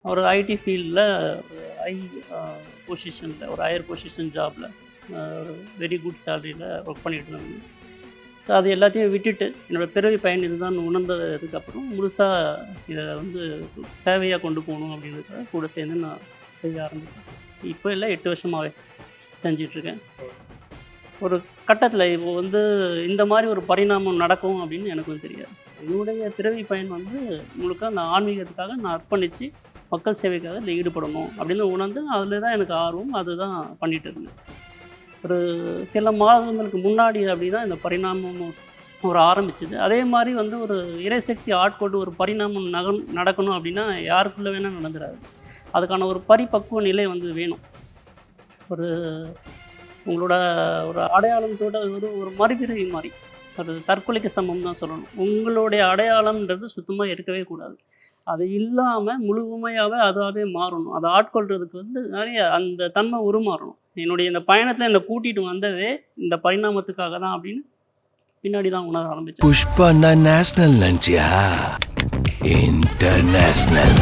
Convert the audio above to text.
ஒரு ஐடி ஃபீல்டில் ஹை பொசிஷனில் ஒரு ஹையர் பொசிஷன் ஜாபில் ஒரு வெரி குட் சேலரியில் ஒர்க் பண்ணிட்டு இருந்தாங்க. ஸோ அது எல்லாத்தையும் விட்டுட்டு என்னோடய பிறவி பயன் இதுதான் உணர்ந்ததுக்கப்புறம் முழுசாக இதை வந்து சேவையாக கொண்டு போகணும் அப்படின்றத கூட சேர்ந்து நான் செய்ய ஆரம்பித்தேன். இப்போ இல்லை 8 வருஷமாகவே செஞ்சிட்ருக்கேன். ஒரு கட்டத்தில் இப்போ வந்து இந்த மாதிரி ஒரு பரிணாமம் நடக்கும் அப்படின்னு எனக்கும் தெரியாது. என்னுடைய பிறவி பயன் வந்து முழுக்க அந்த ஆன்மீகத்துக்காக நான் அர்ப்பணித்து மக்கள் சேவைக்காக இதில் ஈடுபடணும் அப்படின்னு உணர்ந்து அதில் தான் எனக்கு ஆர்வம். அதுதான் பண்ணிகிட்டு இருந்தேன். ஒரு சில மாதங்களுக்கு முன்னாடி அப்படி தான் இந்த பரிணாமம் ஒரு ஆரம்பிச்சது. அதே மாதிரி வந்து ஒரு இறைசக்தி ஆட்கொண்டு ஒரு பரிணாமம் நடக்கணும் அப்படின்னா யாருக்குள்ளே வேணால் நடந்துடாது. அதுக்கான ஒரு பரிபக்குவ நிலை வந்து வேணும். ஒரு உங்களோட ஒரு அடையாளத்தோட ஒரு மறுபிறவி மாதிரி ஒரு தற்கொலைக்கு சமம் தான் சொல்லணும். உங்களுடைய அடையாளம்ன்றது சுத்தமாக இருக்கவே கூடாது. அது இல்லாமல் முழுமையாகவே அதாகவே மாறணும். அதை ஆட்கொள்றதுக்கு வந்து நிறைய அந்த தன்மை உருமாறணும். என்னுடைய இந்த பயணத்தில் என்னை கூட்டிகிட்டு வந்ததே இந்த பரிணாமத்துக்காக தான் அப்படின்னு பின்னாடி தான் உணர ஆரம்பித்தேன். புஷ்பா நேஷனல் நினச்சியா இன்டர்நேஷனல்.